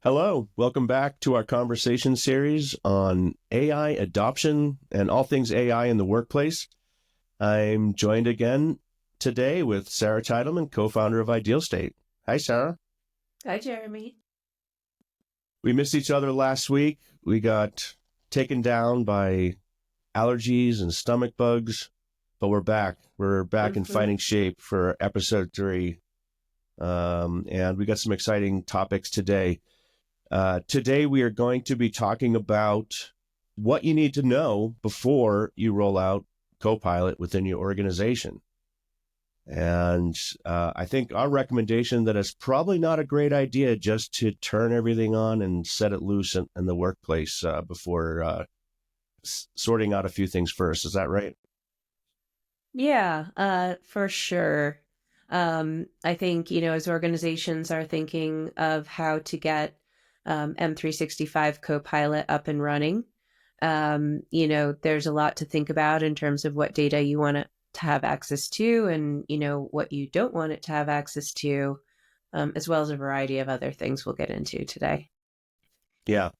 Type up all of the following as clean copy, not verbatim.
Hello, welcome back to our conversation series on AI adoption and all things AI in the workplace. I'm joined again today with Sara Teitelman, co-founder of Ideal State. Hi, Sara. Hi, Jeremy. We missed each other last week. We got taken down by allergies and stomach bugs, but we're back. We're back in fighting shape for episode 3. And we got some exciting topics today. Today, we are going to be talking about what you need to know before you roll out Copilot within your organization. And I think our recommendation that it's probably not a great idea just to turn everything on and set it loose in the workplace before sorting out a few things first. Is that right? Yeah, for sure. I think, as organizations are thinking of how to get M365 Copilot up and running, there's a lot to think about in terms of what data you want it to have access to and, what you don't want it to have access to, as well as a variety of other things we'll get into today. Yeah,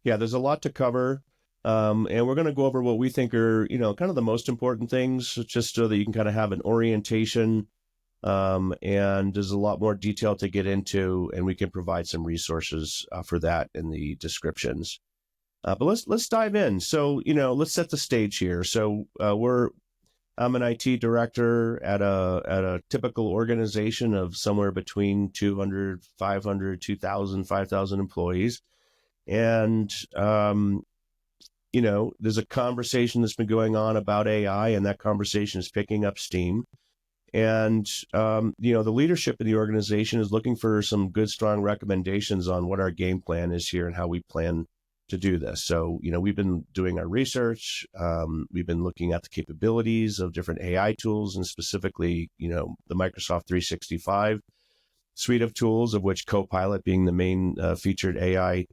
there's a lot to cover. And we're going to go over what we think are, kind of the most important things, just so that you can kind of have an orientation. And there's a lot more detail to get into, and we can provide some resources for that in the descriptions. But let's dive in. So, let's set the stage here. So I'm an IT director at a typical organization of somewhere between 200, 500, 2,000, 5,000 employees. And, there's a conversation that's been going on about AI, and that conversation is picking up steam. And, the leadership in the organization is looking for some good, strong recommendations on what our game plan is here and how we plan to do this. So, we've been doing our research. We've been looking at the capabilities of different AI tools, and specifically, the Microsoft 365 suite of tools, of which Copilot being the main featured AI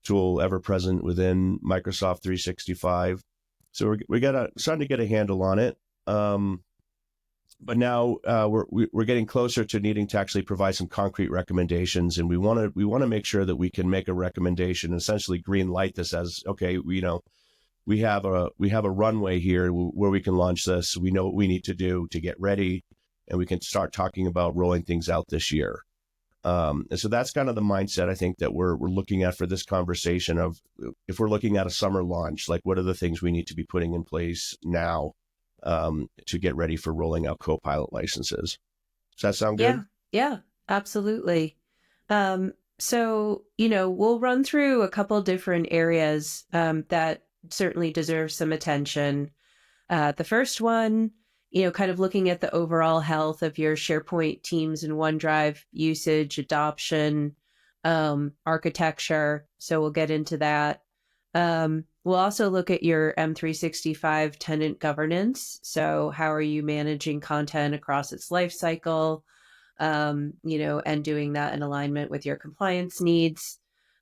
tool ever present within Microsoft 365. So we're starting to get a handle on it. But now we're getting closer to needing to actually provide some concrete recommendations, and we want to make sure that we can make a recommendation, essentially green light this as, okay, we have a runway here where we can launch this. We know what we need to do to get ready, and we can start talking about rolling things out this year. And so that's kind of the mindset I think that we're looking at for this conversation of, if we're looking at a summer launch, like what are the things we need to be putting in place now to get ready for rolling out Copilot licenses. Does that sound good? Yeah, absolutely. So, we'll run through a couple different areas that certainly deserve some attention. The first one, kind of looking at the overall health of your SharePoint, Teams, and OneDrive usage, adoption, architecture. So we'll get into that. We'll also look at your M365 tenant governance. So how are you managing content across its lifecycle, and doing that in alignment with your compliance needs.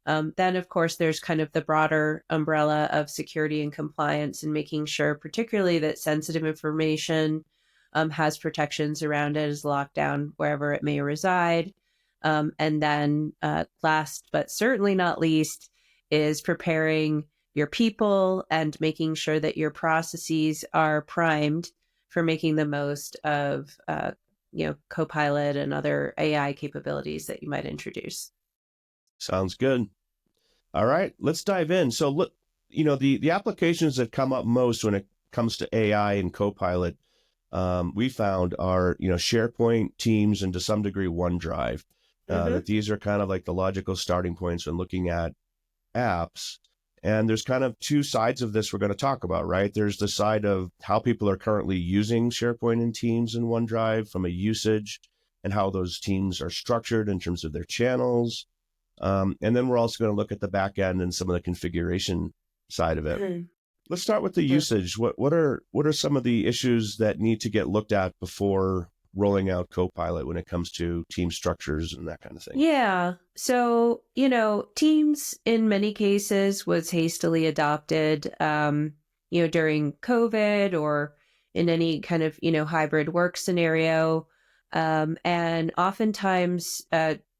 Then, of course, there's kind of the broader umbrella of security and compliance, and making sure particularly that sensitive information has protections around it, is locked down wherever it may reside. And then last but certainly not least is preparing your people and making sure that your processes are primed for making the most of Copilot and other AI capabilities that you might introduce. Sounds good. All right, let's dive in. So look, the applications that come up most when it comes to AI and Copilot, we found are, SharePoint, Teams, and to some degree OneDrive. That these are kind of like the logical starting points when looking at apps. And there's kind of two sides of this we're going to talk about, right? There's the side of how people are currently using SharePoint and Teams and OneDrive from a usage, and how those teams are structured in terms of their channels. And then we're also going to look at the back end and some of the configuration side of it. Let's start with the usage. What are some of the issues that need to get looked at before rolling out Copilot when it comes to team structures and that kind of thing? Yeah. So, Teams in many cases was hastily adopted, during COVID or in any kind of, hybrid work scenario. And oftentimes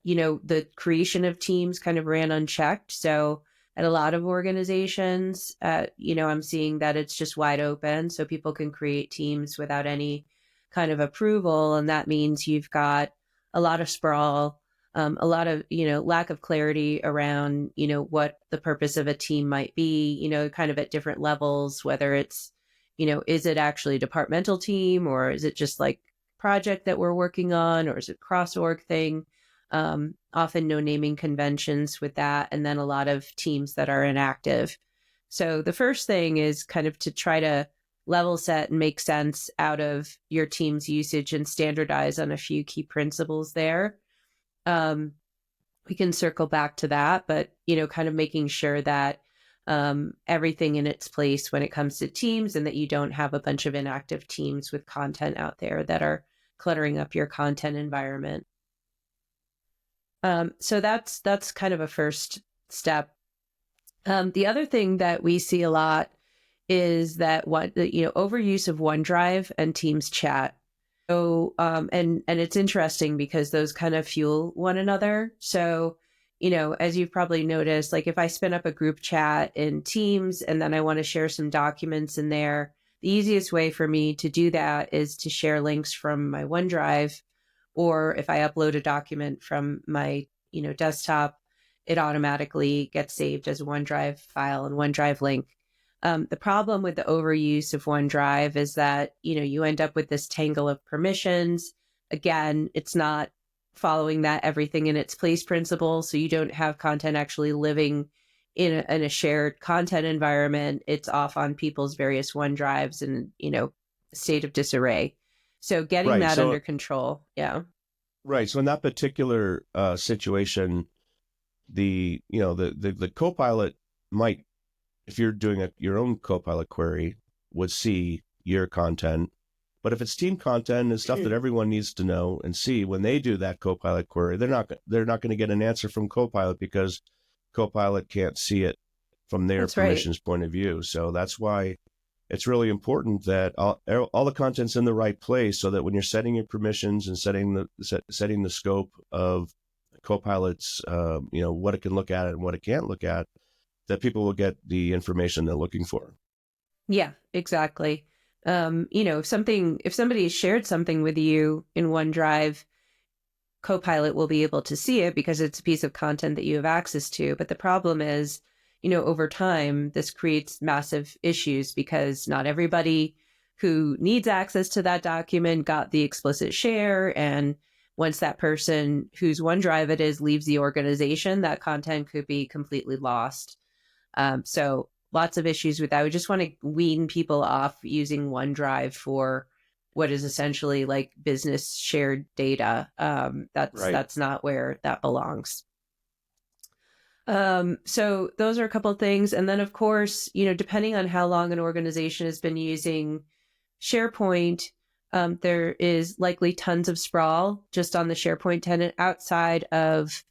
the creation of teams kind of ran unchecked. So at a lot of organizations, I'm seeing that it's just wide open. So people can create teams without any kind of approval. And that means you've got a lot of sprawl, a lot of, lack of clarity around, what the purpose of a team might be, kind of at different levels, whether it's, is it actually a departmental team, or is it just like project that we're working on, or is it cross org thing? Often no naming conventions with that, and then a lot of teams that are inactive. So the first thing is kind of to try to level set and make sense out of your team's usage and standardize on a few key principles there. We can circle back to that, but, kind of making sure that everything in its place when it comes to teams, and that you don't have a bunch of inactive teams with content out there that are cluttering up your content environment. So that's kind of a first step. The other thing that we see a lot is that overuse of OneDrive and Teams chat. So, and it's interesting because those kind of fuel one another. So, as you've probably noticed, like if I spin up a group chat in Teams and then I want to share some documents in there, the easiest way for me to do that is to share links from my OneDrive. Or if I upload a document from my, desktop, it automatically gets saved as a OneDrive file and OneDrive link. The problem with the overuse of OneDrive is that, you end up with this tangle of permissions. Again, it's not following that everything in its place principle. So you don't have content actually living in a shared content environment. It's off on people's various OneDrives and, state of disarray. So getting that under control. Yeah. Right. So in that particular situation, the Copilot might, if you're doing your own Copilot query, would see your content. But if it's team content and stuff that everyone needs to know and see, when they do that Copilot query, they're not going to get an answer from Copilot because Copilot can't see it from their permissions point of view. So that's why it's really important that all the content's in the right place, so that when you're setting your permissions and setting the scope of Copilot's, what it can look at and what it can't look at, that people will get the information they're looking for. Yeah, exactly. If somebody has shared something with you in OneDrive, Copilot will be able to see it because it's a piece of content that you have access to. But the problem is, over time, this creates massive issues because not everybody who needs access to that document got the explicit share. And once that person whose OneDrive it is leaves the organization, that content could be completely lost. So lots of issues with that. We just want to wean people off using OneDrive for what is essentially like business shared data. That's not where that belongs. So those are a couple of things. And then, of course, depending on how long an organization has been using SharePoint, there is likely tons of sprawl just on the SharePoint tenant. Outside of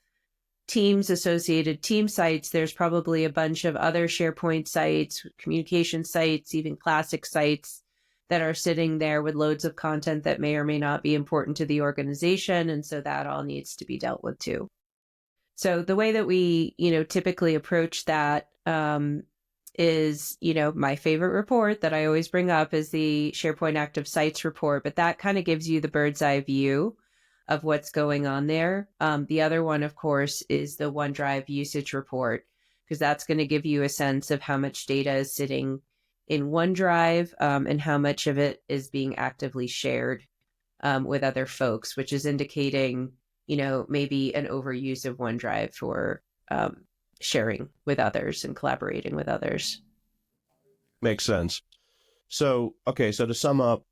Teams associated team sites, there's probably a bunch of other SharePoint sites, communication sites, even classic sites that are sitting there with loads of content that may or may not be important to the organization. And so that all needs to be dealt with too. So the way that we, typically approach that is, my favorite report that I always bring up is the SharePoint Active Sites report, but that kind of gives you the bird's eye view of what's going on there. The other one, of course, is the OneDrive usage report, because that's going to give you a sense of how much data is sitting in OneDrive and how much of it is being actively shared with other folks, which is indicating maybe an overuse of OneDrive for sharing with others and collaborating with others. Makes sense. So, okay, so to sum up,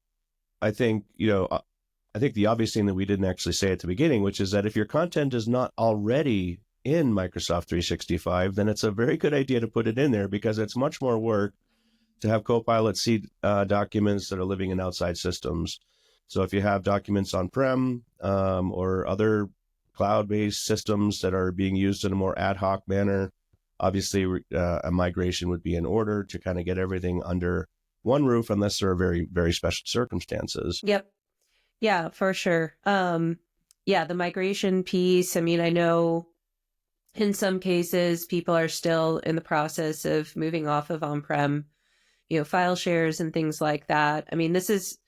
I think the obvious thing that we didn't actually say at the beginning, which is that if your content is not already in Microsoft 365, then it's a very good idea to put it in there, because it's much more work to have Copilot see documents that are living in outside systems. So if you have documents on-prem or other cloud-based systems that are being used in a more ad hoc manner, obviously a migration would be in order to kind of get everything under one roof, unless there are very, very special circumstances. Yep. Yeah, for sure. yeah, the migration piece. I mean, I know in some cases people are still in the process of moving off of on-prem, file shares and things like that. I mean, this is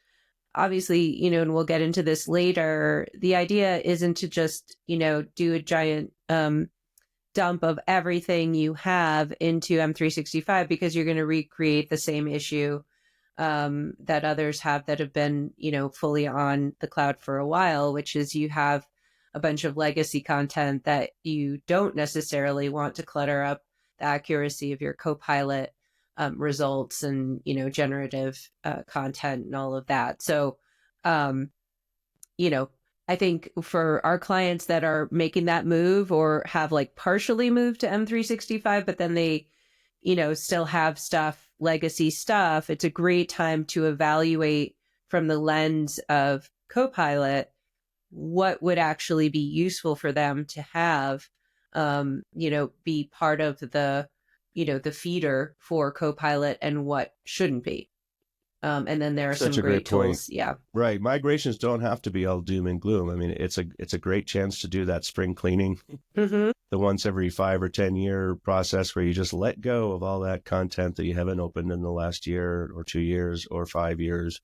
obviously, and we'll get into this later. The idea isn't to just, do a giant dump of everything you have into M365 because you're going to recreate the same issue that others have that have been, fully on the cloud for a while, which is you have a bunch of legacy content that you don't necessarily want to clutter up the accuracy of your Copilot results and, generative content and all of that. So, um, I think for our clients that are making that move or have like partially moved to M365, but then they, still have legacy stuff, it's a great time to evaluate from the lens of Copilot what would actually be useful for them to have, be part of the feeder for Copilot and what shouldn't be. And then there are Such some a great great point. tools. Yeah. Right. Migrations don't have to be all doom and gloom. I mean, it's a great chance to do that spring cleaning, Mm-hmm. the once every 5 or 10 year process where you just let go of all that content that you haven't opened in the last year or 2 years or 5 years.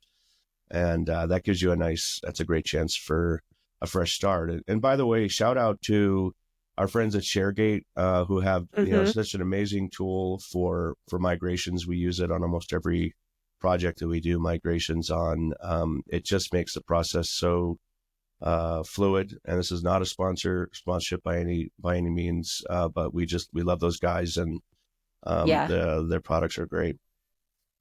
And that gives you that's a great chance for a fresh start. And by the way, shout out to our friends at ShareGate who have such an amazing tool for migrations. We use it on almost every project that we do migrations on. It just makes the process so fluid. And this is not a sponsorship by any means, but we love those guys, and their products are great.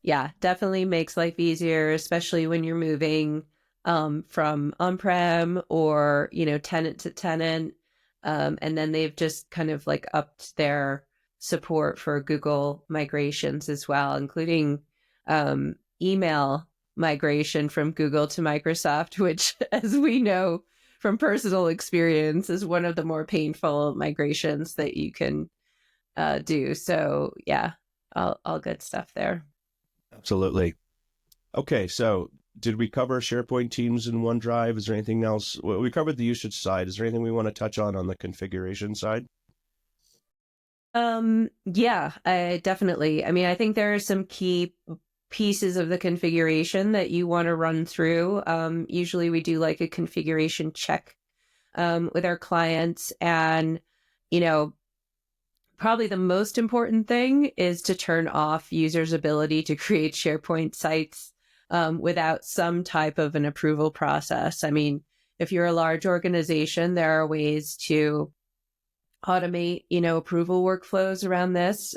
Yeah, definitely makes life easier, especially when you're moving from on-prem or, tenant to tenant. And then they've just kind of like upped their support for Google migrations as well, including email migration from Google to Microsoft, which, as we know from personal experience, is one of the more painful migrations that you can do. So yeah, all good stuff there. Absolutely. Okay, so did we cover SharePoint, Teams, and OneDrive? Is there anything else? Well, we covered the usage side. Is there anything we want to touch on the configuration side? Yeah, definitely. I mean, I think there are some key pieces of the configuration that you want to run through. Usually we do like a configuration check with our clients, and, probably the most important thing is to turn off users' ability to create SharePoint sites without some type of an approval process. I mean, if you're a large organization, there are ways to automate, approval workflows around this.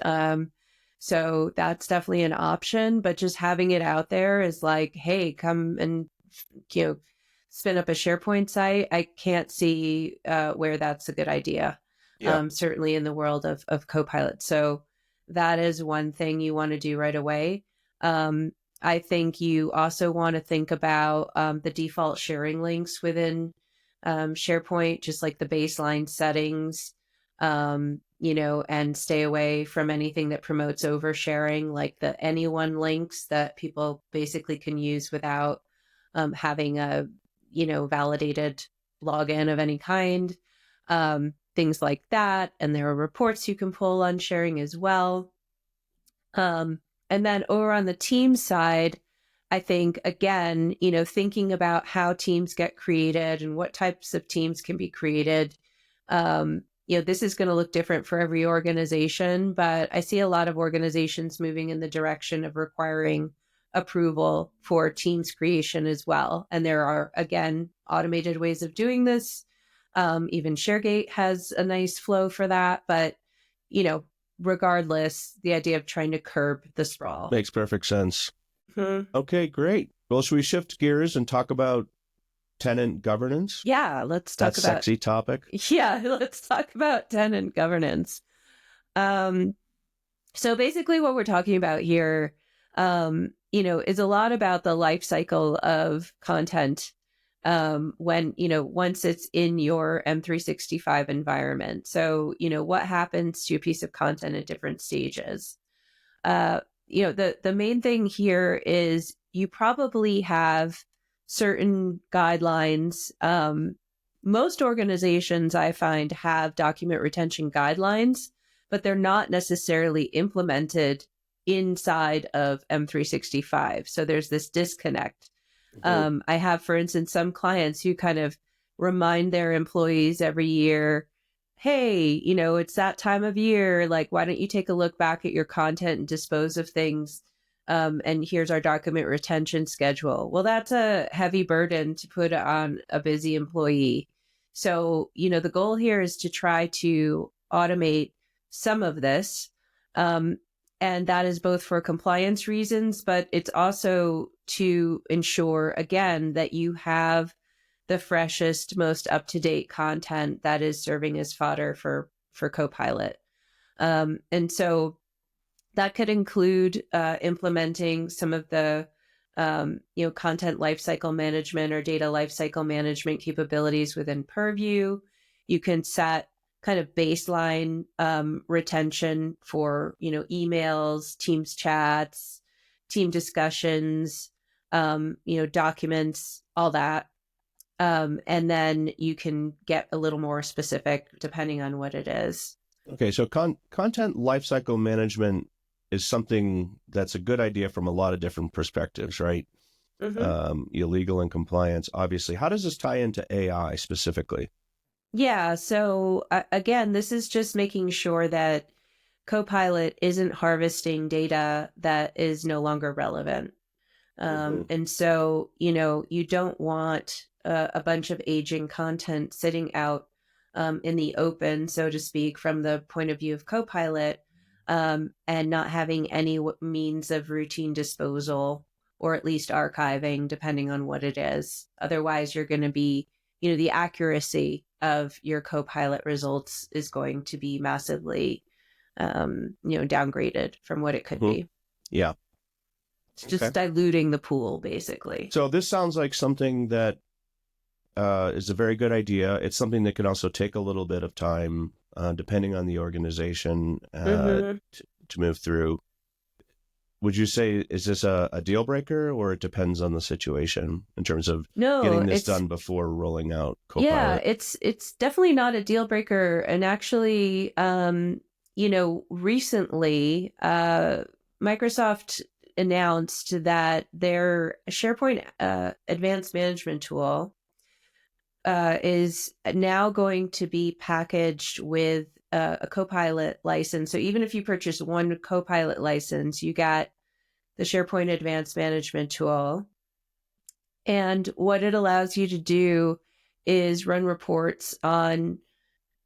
So that's definitely an option, but just having it out there is like, hey, come and, spin up a SharePoint site. I can't see where that's a good idea. Yeah. Certainly in the world of Copilot. So that is one thing you want to do right away. I think you also want to think about the default sharing links within SharePoint, just like the baseline settings, and stay away from anything that promotes oversharing, like the anyone links that people basically can use without having a, validated login of any kind. Things like that. And there are reports you can pull on sharing as well. And then over on the team side, I think, again, thinking about how teams get created and what types of teams can be created. This is going to look different for every organization, but I see a lot of organizations moving in the direction of requiring approval for teams creation as well. And there are, again, automated ways of doing this. Even ShareGate has a nice flow for that. But, regardless, the idea of trying to curb the sprawl. Makes perfect sense. Mm-hmm. Okay, great. Well, should we shift gears and talk about tenant governance? Yeah, let's talk that about sexy topic. Yeah, let's talk about tenant governance. So basically what we're talking about here, is a lot about the life cycle of content when, once it's in your M365 environment. So, what happens to a piece of content at different stages? The main thing here is you probably have certain guidelines most organizations I find have document retention guidelines, but they're not necessarily implemented inside of M365. So there's this disconnect. I have, for instance, some clients who kind of remind their employees every year, hey, it's that time of year. Like, why don't you take a look back at your content and dispose of things? And here's our document retention schedule. Well, that's a heavy burden to put on a busy employee. So, the goal here is to try to automate some of this. And that is both for compliance reasons, but it's also to ensure, again, that you have the freshest, most up-to-date content that is serving as fodder for Copilot. And so that could include implementing some of the content lifecycle management or data lifecycle management capabilities within Purview. You can set kind of baseline retention for emails, Teams chats, team discussions, documents, all that. And then you can get a little more specific depending on what it is. Okay, so content lifecycle management is something that's a good idea from a lot of different perspectives, right? Legal and compliance, obviously. How does this tie into AI specifically? Yeah. So again, this is just making sure that Copilot isn't harvesting data that is no longer relevant. And so, you don't want a bunch of aging content sitting out in the open, so to speak, from the point of view of Copilot, and not having any means of routine disposal or at least archiving, depending on what it is. Otherwise, you're going to be, the accuracy of your Copilot results is going to be massively, downgraded from what it could be. Yeah. It's just diluting the pool, basically. So this sounds like something that is a very good idea. It's something that can also take a little bit of time, depending on the organization, to move through. Would you say, is this a deal breaker, or it depends on the situation in terms of getting this done before rolling out Copilot? Yeah, it's definitely not a deal breaker. And actually, recently, Microsoft announced that their SharePoint advanced management tool is now going to be packaged with a Copilot license. So even if you purchase one Copilot license, you got the SharePoint advanced management tool. And what it allows you to do is run reports on,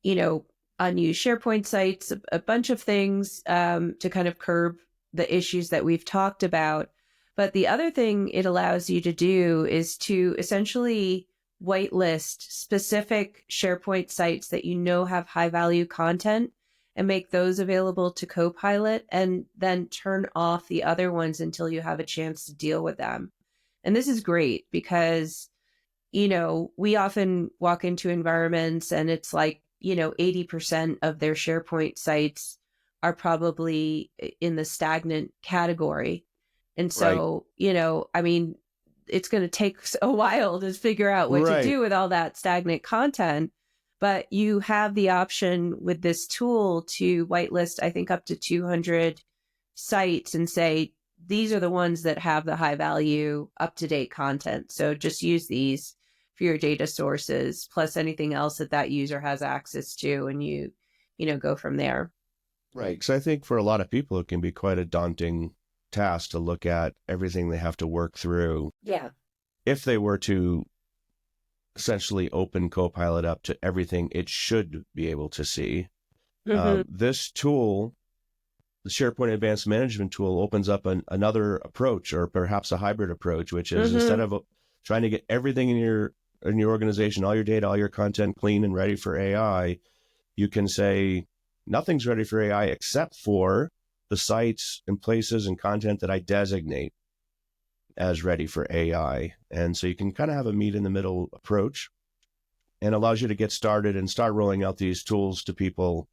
unused SharePoint sites, a bunch of things to kind of curb the issues that we've talked about. But the other thing it allows you to do is to essentially whitelist specific SharePoint sites that have high value content and make those available to Copilot, and then turn off the other ones until you have a chance to deal with them. And this is great because, we often walk into environments and it's like, 80% of their SharePoint sites are probably in the stagnant category. And so, it's going to take a while to figure out what to do with all that stagnant content. But you have the option with this tool to whitelist, I think, up to 200 sites and say, these are the ones that have the high value, up-to-date content. So just use these for your data sources, plus anything else that user has access to, and you go from there. Right. Because I think for a lot of people, it can be quite a daunting task to look at everything they have to work through. Yeah. If they were to essentially open Copilot up to everything it should be able to see, this tool, the SharePoint Advanced Management tool, opens up another approach, or perhaps a hybrid approach, which is instead of trying to get everything in your organization, all your data, all your content clean and ready for AI, you can say nothing's ready for AI except for the sites and places and content that I designate as ready for AI. And so you can kind of have a meet in the middle approach, and allows you to get started and start rolling out these tools to people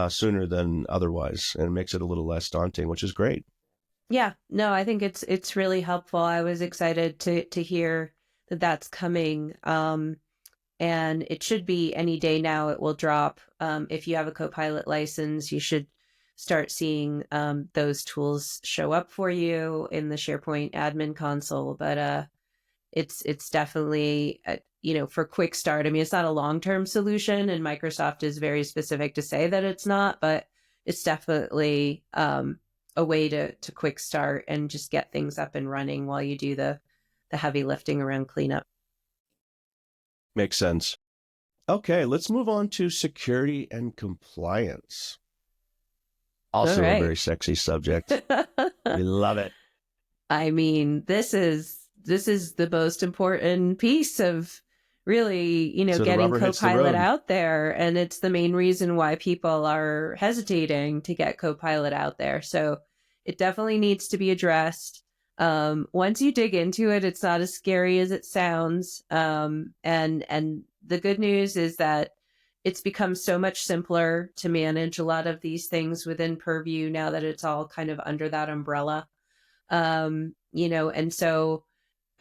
sooner than otherwise, and it makes it a little less daunting, which is great. Yeah, no, I think it's really helpful. I was excited to hear that that's coming. and it should be any day now. It will drop. If you have a Copilot license, you should start seeing those tools show up for you in the SharePoint admin console. But it's definitely for quick start. I mean, it's not a long-term solution, and Microsoft is very specific to say that it's not, but it's definitely a way to quick start and just get things up and running while you do the heavy lifting around cleanup. Makes sense. Okay, let's move on to security and compliance. Also a very sexy subject. We love it. I mean, this is the most important piece of really, getting Copilot out there. And it's the main reason why people are hesitating to get Copilot out there. So it definitely needs to be addressed. Once you dig into it, it's not as scary as it sounds. And the good news is that it's become so much simpler to manage a lot of these things within Purview now that it's all kind of under that umbrella. And so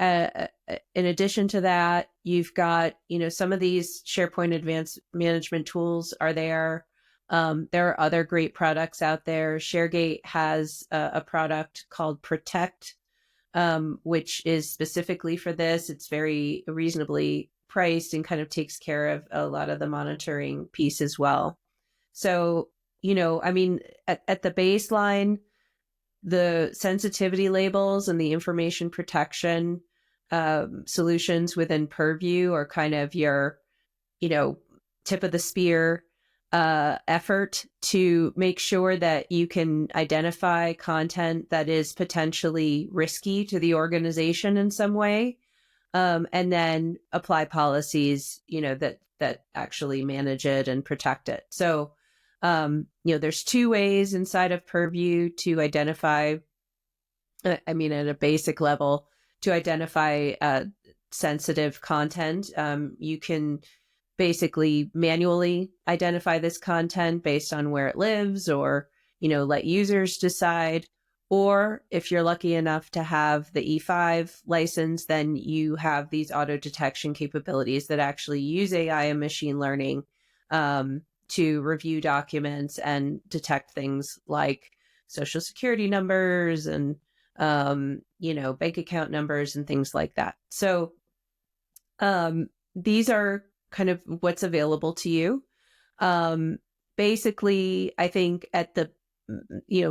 in addition to that, you've got, some of these SharePoint advanced management tools are there. There are other great products out there. ShareGate has a product called Protect, which is specifically for this. It's very reasonably priced and kind of takes care of a lot of the monitoring piece as well. So, I mean, at the baseline, the sensitivity labels and the information protection solutions within Purview are kind of your, tip of the spear effort to make sure that you can identify content that is potentially risky to the organization in some way, and then apply policies, that actually manage it and protect it. So, there's two ways inside of Purview to identify, at a basic level, to identify sensitive content. You can basically manually identify this content based on where it lives, or, let users decide. Or if you're lucky enough to have the E5 license, then you have these auto detection capabilities that actually use AI and machine learning to review documents and detect things like social security numbers and, bank account numbers and things like that. So these are kind of what's available to you. Basically, I think at the,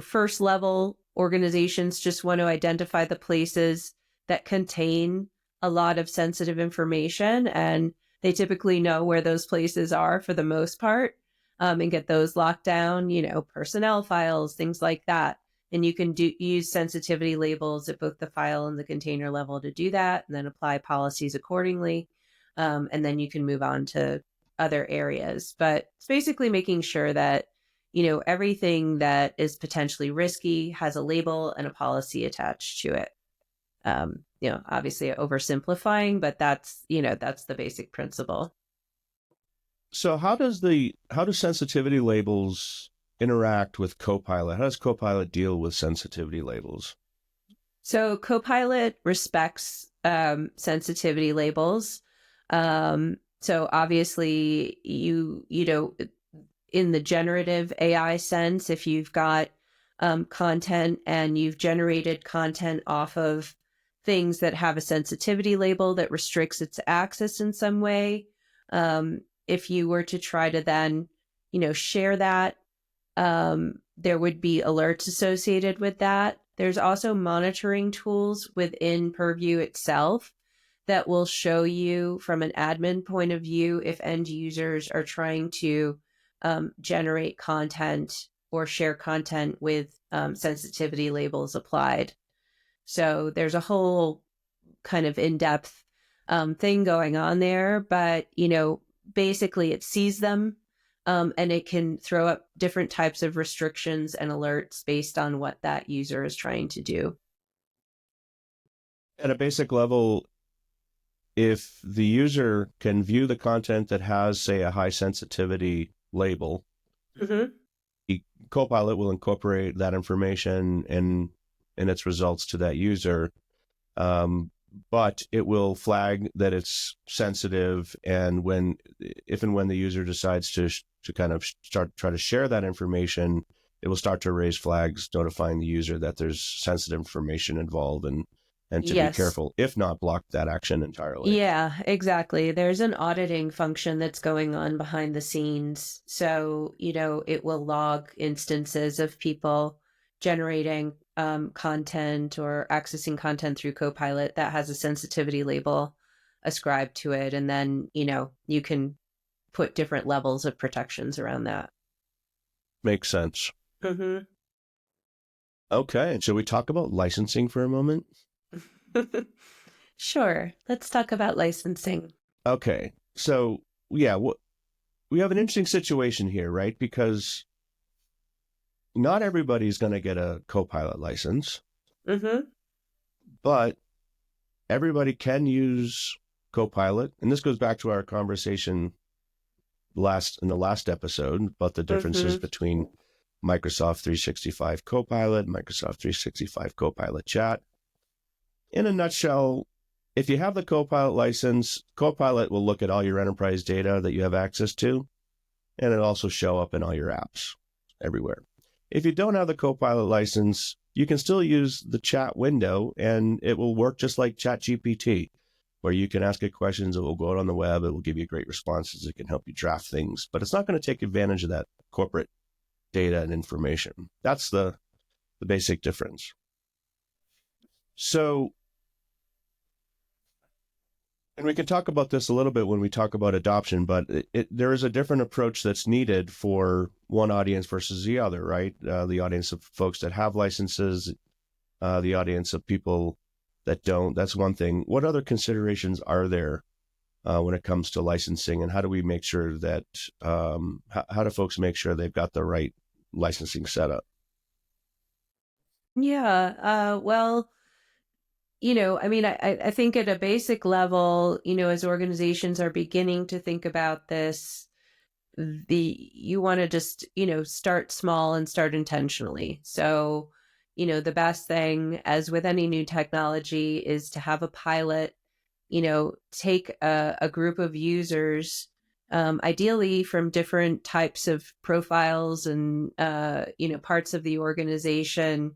first level, organizations just want to identify the places that contain a lot of sensitive information, and they typically know where those places are for the most part, and get those locked down, personnel files, things like that. And you can use sensitivity labels at both the file and the container level to do that, and then apply policies accordingly. And then you can move on to other areas. But it's basically making sure that, everything that is potentially risky has a label and a policy attached to it. Obviously oversimplifying, but that's the basic principle. So how do sensitivity labels interact with Copilot? How does Copilot deal with sensitivity labels? So Copilot respects sensitivity labels. So obviously you in the generative AI sense, if you've got content and you've generated content off of things that have a sensitivity label that restricts its access in some way, if you were to try to then, share that, there would be alerts associated with that. There's also monitoring tools within Purview itself that will show you from an admin point of view if end users are trying to generate content or share content with sensitivity labels applied. So there's a whole kind of in-depth thing going on there, but, basically it sees them, and it can throw up different types of restrictions and alerts based on what that user is trying to do. At a basic level, if the user can view the content that has, say, a high sensitivity label, Copilot will incorporate that information in its results to that user. but it will flag that it's sensitive, and if and when the user decides to kind of try to share that information, it will start to raise flags notifying the user that there's sensitive information involved, and to be Yes. careful, if not block that action entirely. Yeah, exactly. There's an auditing function that's going on behind the scenes. So, it will log instances of people generating content or accessing content through Copilot that has a sensitivity label ascribed to it. And then, you can put different levels of protections around that. Makes sense. Mm-hmm. Okay, and should we talk about licensing for a moment? Sure. Let's talk about licensing. Okay, so yeah, we have an interesting situation here, right? Because not everybody's going to get a Copilot license, Mm-hmm. but everybody can use Copilot. And this goes back to our conversation in the last episode about the differences Mm-hmm. between Microsoft 365 Copilot, Microsoft 365 Copilot Chat. In a nutshell, if you have the Copilot license, Copilot will look at all your enterprise data that you have access to, and it'll also show up in all your apps everywhere. If you don't have the Copilot license, you can still use the chat window, and it will work just like ChatGPT, where you can ask it questions, it will go out on the web, it will give you great responses, it can help you draft things, but it's not going to take advantage of that corporate data and information. That's the basic difference. So, and we can talk about this a little bit when we talk about adoption, but there is a different approach that's needed for one audience versus the other, right? The audience of folks that have licenses, the audience of people that don't. That's one thing. What other considerations are there when it comes to licensing, and how do we make sure that, how do folks make sure they've got the right licensing setup? Yeah. Well, I think at a basic level, as organizations are beginning to think about this, you want to just, start small and start intentionally. So, the best thing, as with any new technology, is to have a pilot, take a group of users, ideally from different types of profiles and, parts of the organization,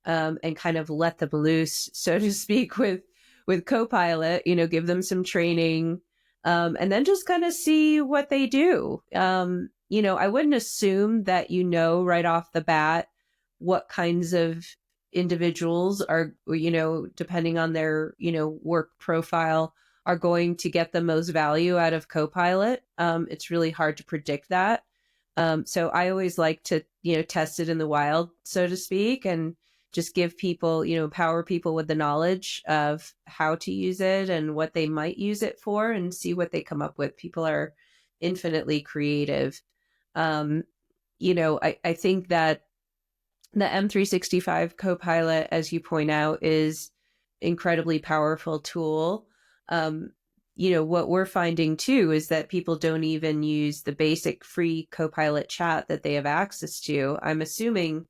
and kind of let them loose, so to speak, with Copilot, give them some training, and then just kind of see what they do. I wouldn't assume that right off the bat what kinds of individuals are, depending on their, work profile, are going to get the most value out of Copilot. It's really hard to predict that. So I always like to, test it in the wild, so to speak, and just give people, empower people with the knowledge of how to use it and what they might use it for, and see what they come up with. People are infinitely creative. I think that the M365 Copilot, as you point out, is incredibly powerful tool. What we're finding too is that people don't even use the basic free Copilot chat that they have access to. I'm assuming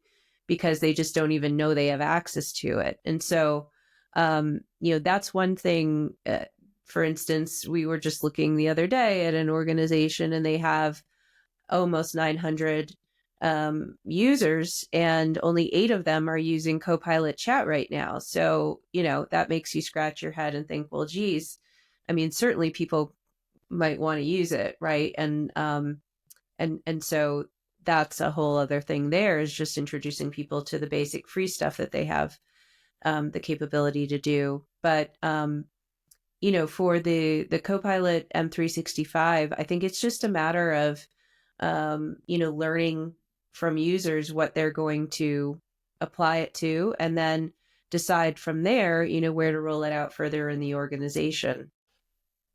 because they just don't even know they have access to it. And so, that's one thing. For instance, we were just looking the other day at an organization, and they have almost 900 users, and only 8 of them are using Copilot chat right now. So, that makes you scratch your head and think, well, geez, certainly people might want to use it, right? And so that's a whole other thing. There is just introducing people to the basic free stuff that they have the capability to do. But for the Copilot M365, I think it's just a matter of learning from users what they're going to apply it to, and then decide from there, where to roll it out further in the organization.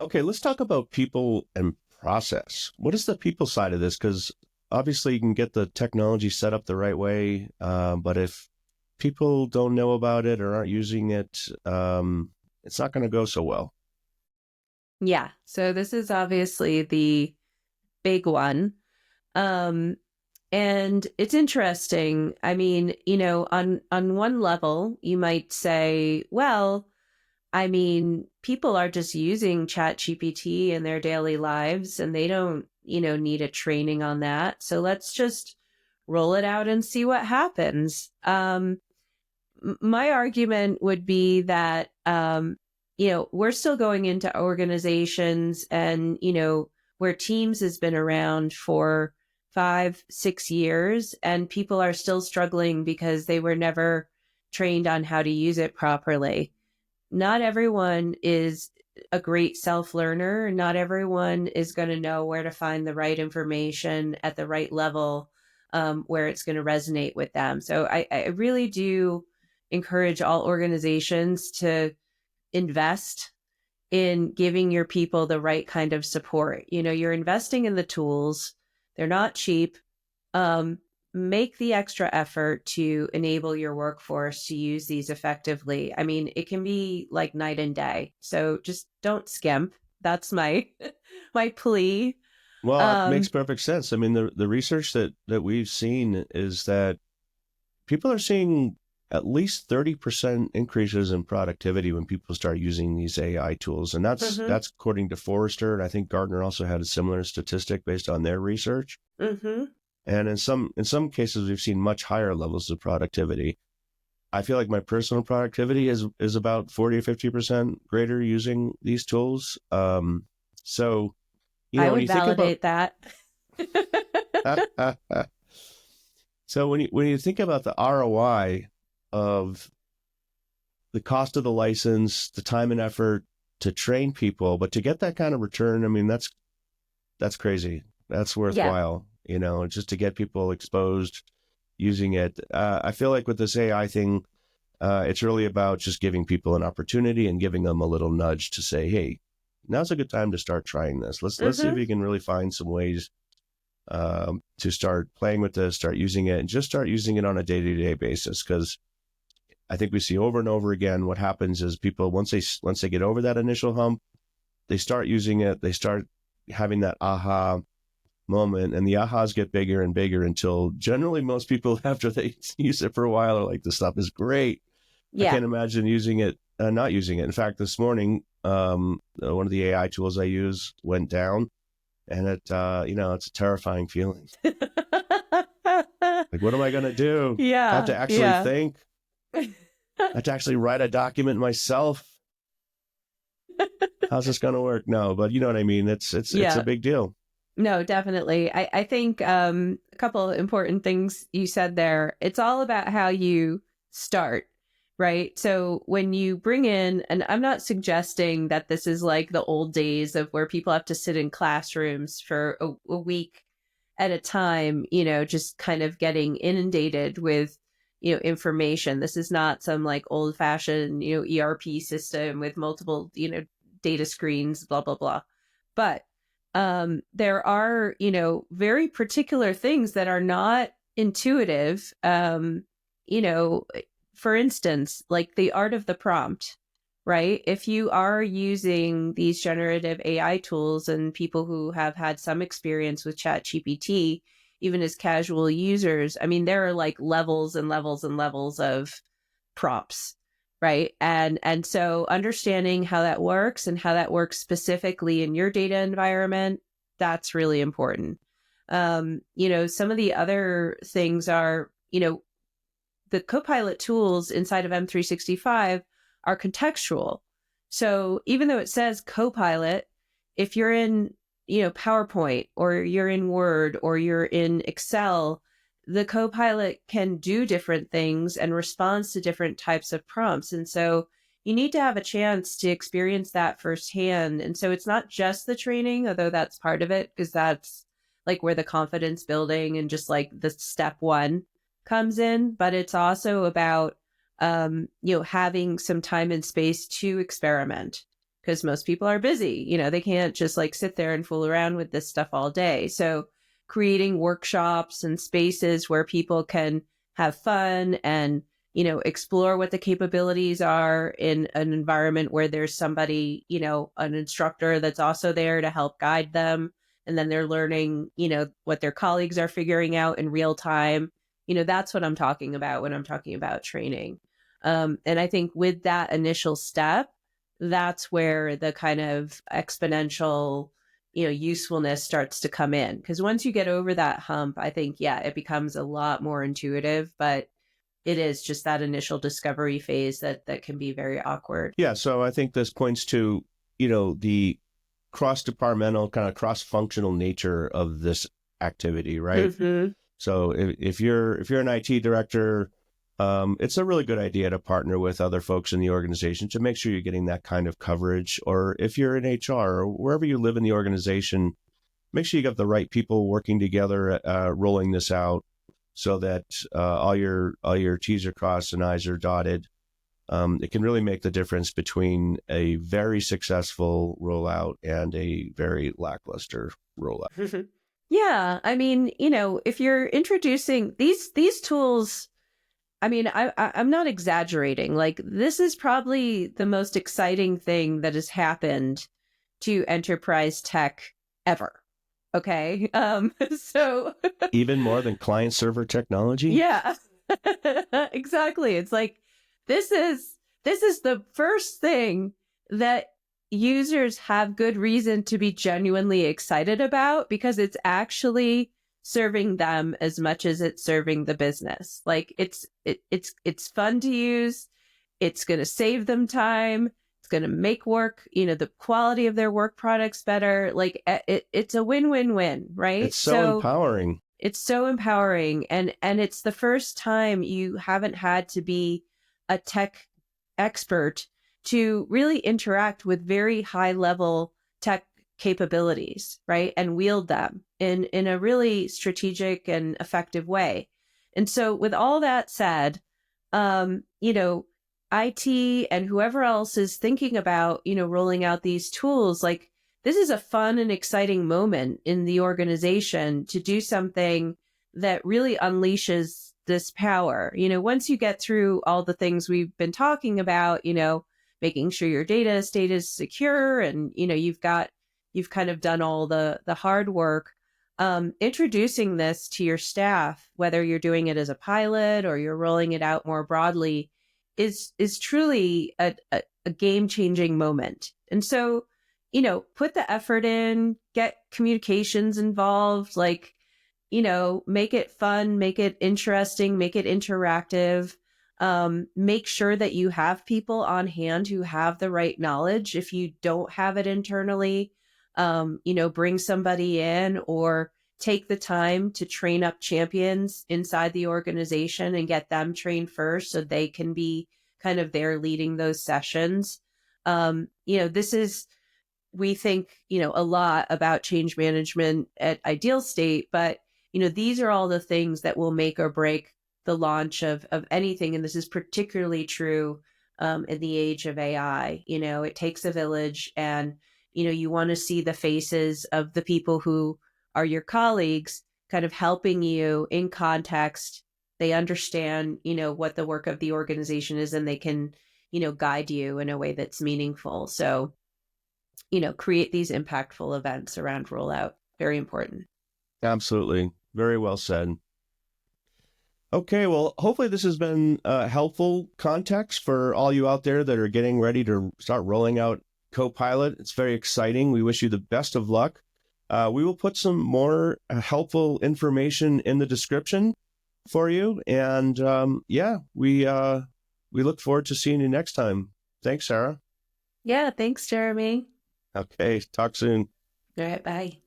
Okay, let's talk about people and process. What is the people side of this? Because obviously you can get the technology set up the right way, but if people don't know about it or aren't using it, it's not going to go so well. Yeah. So this is obviously the big one. And it's interesting. On one level, you might say, well, I mean, people are just using ChatGPT in their daily lives and they don't, need a training on that. So let's just roll it out and see what happens. My argument would be that, we're still going into organizations and, where Teams has been around for 5, 6 years and people are still struggling because they were never trained on how to use it properly. Not everyone is a great self-learner. Not everyone is going to know where to find the right information at the right level, where it's going to resonate with them. So I really do encourage all organizations to invest in giving your people the right kind of support. You're investing in the tools. They're not cheap. Make the extra effort to enable your workforce to use these effectively. I mean, it can be like night and day. So just don't skimp. That's my my plea. Well, it makes Um, perfect sense. I mean, the research that we've seen is that people are seeing at least 30% increases in productivity when people start using these AI tools. And mhm, that's according to Forrester. And I think Gartner also had a similar statistic based on their research. mhm. And in some cases, we've seen much higher levels of productivity. I feel like my personal productivity is about 40 or 50% greater using these tools. So, I when would you think about validate that. so when you think about the ROI of the cost of the license, the time and effort to train people, but to get that kind of return, I mean, that's crazy. That's Yeah. worthwhile, just to get people exposed using it. I feel like with this AI thing, it's really about just giving people an opportunity and giving them a little nudge to say, hey, now's a good time to start trying this. Let's see if Mhm. we can really find some ways to start playing with this, start using it, and just start using it on a day-to-day basis. Because I think we see over and over again what happens is people once they get over that initial hump, they start using it, they start having that aha moment, and the ahas get bigger and bigger until generally most people after they use it for a while are like, this stuff is great. I Yeah. can't imagine using it, not using it. In fact, this morning, one of the AI tools I use went down, and it's a terrifying feeling. Like, what am I going to do? I have Yeah. to actually Yeah. think. I have to actually write a document myself. How's this going to work? No, but you know what I mean. It's a Yeah. big deal. No, definitely. I think a couple important things you said there. It's all about how you start, right? So when you bring in, and I'm not suggesting that this is like the old days of where people have to sit in classrooms for a week at a time, just kind of getting inundated with, information. This is not some like old fashioned, ERP system with multiple, data screens, blah, blah, blah. But there are, very particular things that are not intuitive. You know, for instance, like the art of the prompt, right? If you are using these generative AI tools and people who have had some experience with ChatGPT, even as casual users, I mean, there are like levels and levels and levels of prompts, right? And so understanding how that works and how that works specifically in your data environment, that's really important. Some of the other things are, the Copilot tools inside of M365 are contextual. So even though it says Copilot, if you're in, PowerPoint or you're in Word or you're in Excel, the Copilot can do different things and responds to different types of prompts. And so you need to have a chance to experience that firsthand. And so it's not just the training, although that's part of it, because that's like where the confidence building and just like the step one comes in, but it's also about having some time and space to experiment because most people are busy. They can't just like sit there and fool around with this stuff all day. So creating workshops and spaces where people can have fun and explore what the capabilities are in an environment where there's somebody, an instructor that's also there to help guide them, and then they're learning, what their colleagues are figuring out in real time. That's what I'm talking about when I'm talking about training. And I think with that initial step, that's where the kind of exponential, usefulness starts to come in. Because once you get over that hump, I think, yeah, it becomes a lot more intuitive, but it is just that initial discovery phase that can be very awkward. Yeah, so I think this points to, the cross-departmental, kind of cross-functional nature of this activity, right? Mm-hmm. So if you're an IT director, it's a really good idea to partner with other folks in the organization to make sure you're getting that kind of coverage. Or if you're in HR or wherever you live in the organization, make sure you got the right people working together, rolling this out, so that all your T's are crossed and I's are dotted. It can really make the difference between a very successful rollout and a very lackluster rollout. Yeah, I mean, if you're introducing these tools, I mean, I'm not exaggerating. Like, this is probably the most exciting thing that has happened to enterprise tech ever. Okay. So Even more than client server technology? yeah, exactly. It's like, this is the first thing that users have good reason to be genuinely excited about, because it's actually serving them as much as it's serving the business. Like, it's fun to use. It's going to save them time. It's going to make work, the quality of their work products better. Like, it's a win-win-win, right? It's so empowering. It's so empowering, and it's the first time you haven't had to be a tech expert to really interact with very high level tech capabilities, right? And wield them in a really strategic and effective way. And so with all that said, IT and whoever else is thinking about, rolling out these tools, like, this is a fun and exciting moment in the organization to do something that really unleashes this power. Once you get through all the things we've been talking about, making sure your data estate is secure, and, you've kind of done all the hard work. Introducing this to your staff, whether you're doing it as a pilot or you're rolling it out more broadly, is truly a game-changing moment. And so, put the effort in, get communications involved, like, make it fun, make it interesting, make it interactive. Make sure that you have people on hand who have the right knowledge. If you don't have it internally, bring somebody in, or take the time to train up champions inside the organization and get them trained first, so they can be kind of there leading those sessions. This is, we think, a lot about change management at Ideal State, but, these are all the things that will make or break the launch of anything. And this is particularly true in the age of AI. It takes a village, and, you want to see the faces of the people who are your colleagues kind of helping you in context. They understand, what the work of the organization is, and they can, guide you in a way that's meaningful. So, create these impactful events around rollout. Very important. Absolutely. Very well said. Okay, well, hopefully this has been helpful context for all you out there that are getting ready to start rolling out Copilot. It's very exciting. We wish you the best of luck. We will put some more helpful information in the description for you. And we look forward to seeing you next time. Thanks, Sara. Yeah, thanks, Jeremy. Okay, talk soon. All right, bye.